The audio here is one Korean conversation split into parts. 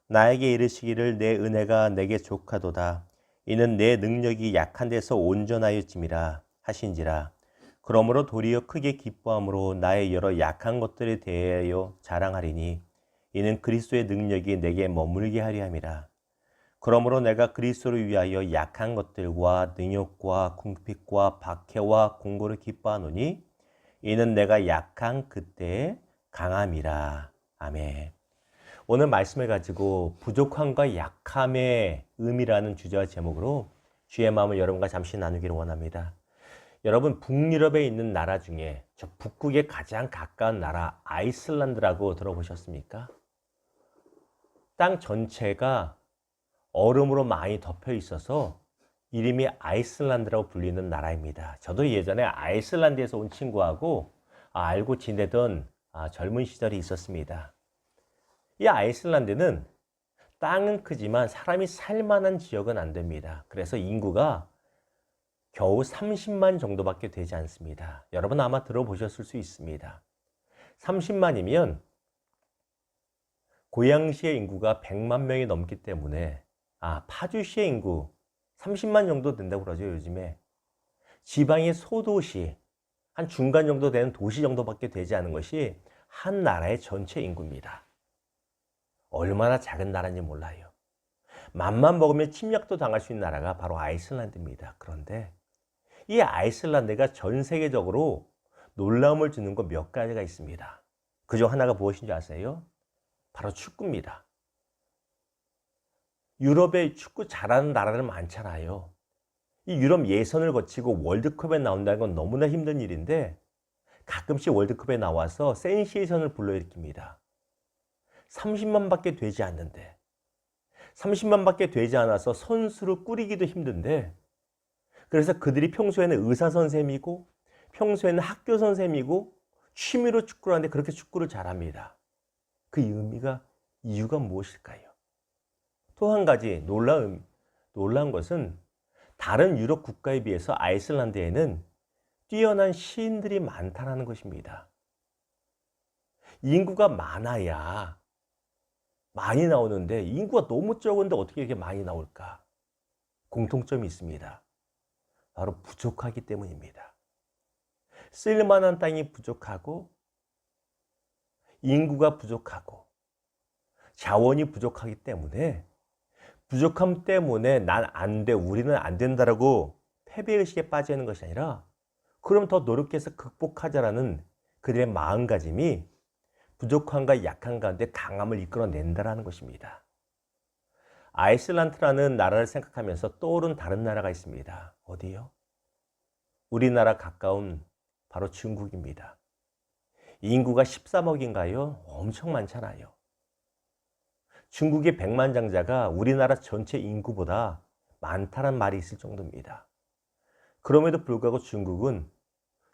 나에게 이르시기를 내 은혜가 내게 족하도다. 이는 내 능력이 약한 데서 온전하였음이라 하신지라. 그러므로 도리어 크게 기뻐함으로 나의 여러 약한 것들에 대하여 자랑하리니 이는 그리스도의 능력이 내게 머물게 하려 함이라. 그러므로 내가 그리스도를 위하여 약한 것들과 능욕과 궁핍과 박해와 공고를 기뻐하노니 이는 내가 약한 그때의 강함이라. 아멘. 오늘 말씀을 가지고 부족함과 약함의 의미라는 주제와 제목으로 주의 마음을 여러분과 잠시 나누기를 원합니다. 여러분, 북유럽에 있는 나라 중에 저 북극에 가장 가까운 나라 아이슬란드라고 들어보셨습니까? 땅 전체가 얼음으로 많이 덮여 있어서 이름이 아이슬란드라고 불리는 나라입니다. 저도 예전에 아이슬란드에서 온 친구하고 알고 지내던 젊은 시절이 있었습니다. 이 아이슬란드는 땅은 크지만 사람이 살만한 지역은 안 됩니다. 그래서 인구가 겨우 30만 정도밖에 되지 않습니다. 여러분 아마 들어보셨을 수 있습니다. 30만이면 고양시의 인구가 100만 명이 넘기 때문에 파주시의 인구 30만 정도 된다고 그러죠, 요즘에. 지방의 소도시, 한 중간 정도 되는 도시 정도밖에 되지 않은 것이 한 나라의 전체 인구입니다. 얼마나 작은 나라인지 몰라요. 맘만 먹으면 침략도 당할 수 있는 나라가 바로 아이슬란드입니다. 그런데 이 아이슬란드가 전 세계적으로 놀라움을 주는 것 몇 가지가 있습니다. 그중 하나가 무엇인지 아세요? 바로 축구입니다. 유럽에 축구 잘하는 나라들 많잖아요. 이 유럽 예선을 거치고 월드컵에 나온다는 건 너무나 힘든 일인데 가끔씩 월드컵에 나와서 센세이션을 불러일으킵니다. 30만 밖에 되지 않는데 30만 밖에 되지 않아서 선수를 꾸리기도 힘든데 그래서 그들이 평소에는 의사 선생님이고 평소에는 학교 선생님이고 취미로 축구를 하는데 그렇게 축구를 잘합니다. 그 이유가 무엇일까요? 또 한 가지 놀라운 것은 다른 유럽 국가에 비해서 아이슬란드에는 뛰어난 시인들이 많다는 것입니다. 인구가 많아야 많이 나오는데 인구가 너무 적은데 어떻게 이렇게 많이 나올까? 공통점이 있습니다. 바로 부족하기 때문입니다. 쓸만한 땅이 부족하고 인구가 부족하고 자원이 부족하기 때문에 부족함 때문에 난 안 돼, 우리는 안 된다라고 패배의식에 빠지는 것이 아니라 그럼 더 노력해서 극복하자라는 그들의 마음가짐이 부족함과 약함 가운데 강함을 이끌어낸다는 것입니다. 아이슬란드라는 나라를 생각하면서 떠오른 다른 나라가 있습니다. 어디요? 우리나라 가까운 바로 중국입니다. 인구가 13억인가요? 엄청 많잖아요. 중국의 백만장자가 우리나라 전체 인구보다 많다는 말이 있을 정도입니다. 그럼에도 불구하고 중국은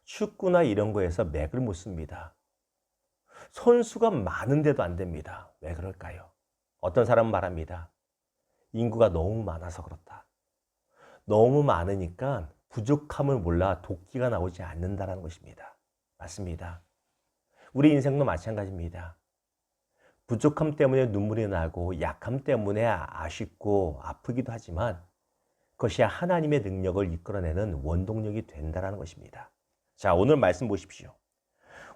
축구나 이런 거에서 맥을 못 씁니다. 선수가 많은데도 안 됩니다. 왜 그럴까요? 어떤 사람은 말합니다. 인구가 너무 많아서 그렇다. 너무 많으니까 부족함을 몰라 도끼가 나오지 않는다는 것입니다. 맞습니다. 우리 인생도 마찬가지입니다. 부족함 때문에 눈물이 나고 약함 때문에 아쉽고 아프기도 하지만 그것이 하나님의 능력을 이끌어내는 원동력이 된다는 것입니다. 자, 오늘 말씀 보십시오.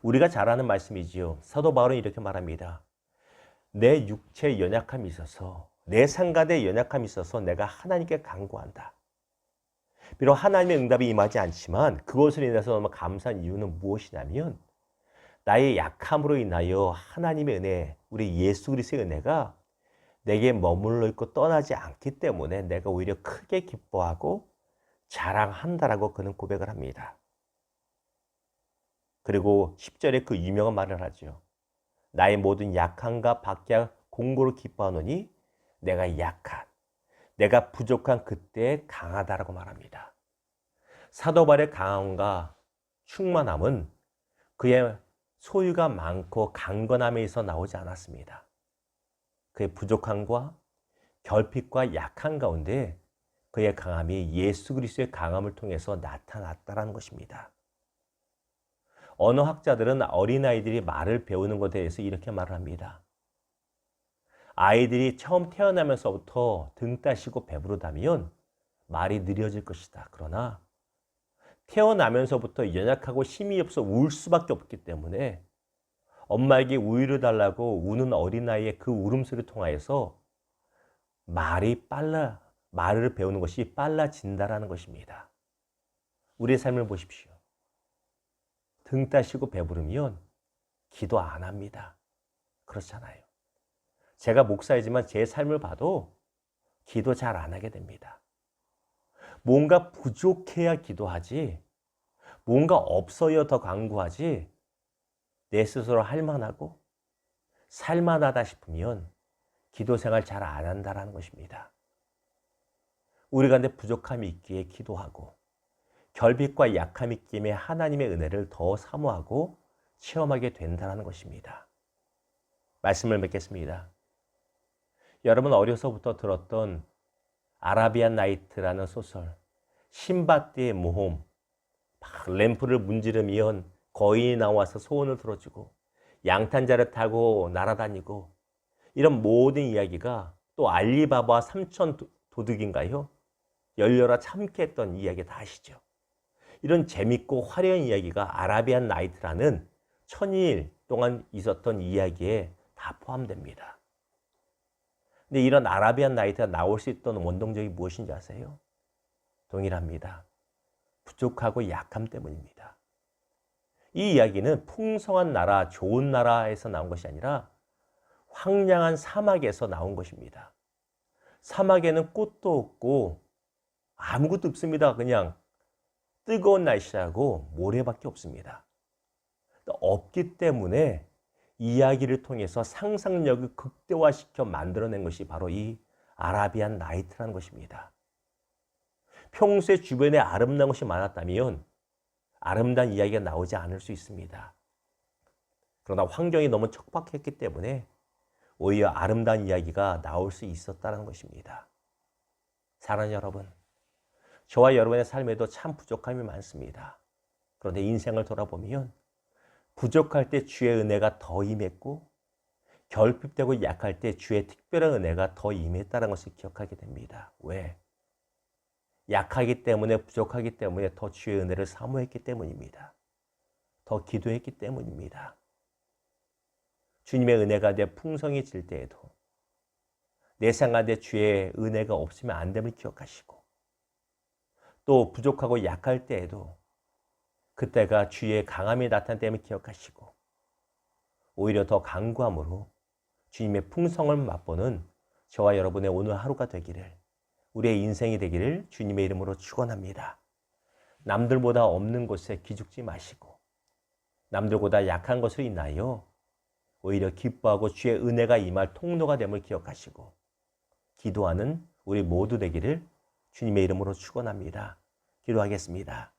우리가 잘 아는 말씀이지요. 사도 바울은 이렇게 말합니다. 내 육체의 연약함이 있어서 내 상가의 연약함이 있어서 내가 하나님께 간구한다. 비록 하나님의 응답이 임하지 않지만 그것으로 인해서 너무 감사한 이유는 무엇이냐면 나의 약함으로 인하여 하나님의 은혜, 우리 예수 그리스도의 은혜가 내게 머물러 있고 떠나지 않기 때문에 내가 오히려 크게 기뻐하고 자랑한다라고 그는 고백을 합니다. 그리고 10절에 그 유명한 말을 하죠. 나의 모든 약함과 박해와 공고로 기뻐하노니 내가 부족한 그때에 강하다라고 말합니다. 사도 바울의 강함과 충만함은 그의 소유가 많고 강건함에서 나오지 않았습니다. 그의 부족함과 결핍과 약한 가운데 그의 강함이 예수 그리스도의 강함을 통해서 나타났다는 것입니다. 언어학자들은 어린아이들이 말을 배우는 것에 대해서 이렇게 말을 합니다. 아이들이 처음 태어나면서부터 등 따시고 배부르다면 말이 느려질 것이다. 그러나 태어나면서부터 연약하고 힘이 없어 울 수밖에 없기 때문에 엄마에게 우유를 달라고 우는 어린아이의 그 울음소리를 통하여서 말을 배우는 것이 빨라진다라는 것입니다. 우리의 삶을 보십시오. 등 따시고 배부르면 기도 안 합니다. 그렇잖아요. 제가 목사이지만 제 삶을 봐도 기도 잘 안 하게 됩니다. 뭔가 부족해야 기도하지, 뭔가 없어야 더 간구하지, 내 스스로 할만하고 살만하다 싶으면 기도 생활 잘 안 한다는 것입니다. 우리 가운데 부족함이 있기에 기도하고 결핍과 약함이 있기에 하나님의 은혜를 더 사모하고 체험하게 된다는 것입니다. 말씀을 맺겠습니다. 여러분 어려서부터 들었던 아라비안 나이트라는 소설, 신밧드의 모험, 램프를 문지르면 거인이 나와서 소원을 들어주고 양탄자를 타고 날아다니고 이런 모든 이야기가 또 알리바바 삼천 도둑인가요? 열려라 참게 했던 이야기 다 아시죠? 이런 재밌고 화려한 이야기가 아라비안 나이트라는 1000일 동안 있었던 이야기에 다 포함됩니다. 근데 이런 아라비안 나이트가 나올 수 있던 원동력이 무엇인지 아세요? 동일합니다. 부족하고 약함 때문입니다. 이 이야기는 풍성한 나라, 좋은 나라에서 나온 것이 아니라 황량한 사막에서 나온 것입니다. 사막에는 꽃도 없고 아무것도 없습니다. 그냥 뜨거운 날씨하고 모래밖에 없습니다. 없기 때문에 이야기를 통해서 상상력을 극대화시켜 만들어낸 것이 바로 이 아라비안 나이트라는 것입니다. 평소에 주변에 아름다운 것이 많았다면 아름다운 이야기가 나오지 않을 수 있습니다. 그러나 환경이 너무 척박했기 때문에 오히려 아름다운 이야기가 나올 수 있었다는 것입니다. 사랑하는 여러분, 저와 여러분의 삶에도 참 부족함이 많습니다. 그런데 인생을 돌아보면 부족할 때 주의 은혜가 더 임했고 결핍되고 약할 때 주의 특별한 은혜가 더 임했다는 것을 기억하게 됩니다. 왜? 약하기 때문에 부족하기 때문에 더 주의 은혜를 사모했기 때문입니다. 더 기도했기 때문입니다. 주님의 은혜가 내 풍성해질 때에도 내 생활에 주의 은혜가 없으면 안 됨을 기억하시고 또 부족하고 약할 때에도 그때가 주의 강함이 나타난 때임을 기억하시고 오히려 더 간구함으로 주님의 풍성을 맛보는 저와 여러분의 오늘 하루가 되기를 우리의 인생이 되기를 주님의 이름으로 축원합니다. 남들보다 없는 곳에 기죽지 마시고 남들보다 약한 것을 인하여 오히려 기뻐하고 주의 은혜가 임할 통로가 됨을 기억하시고 기도하는 우리 모두 되기를 주님의 이름으로 축원합니다. 기도하겠습니다.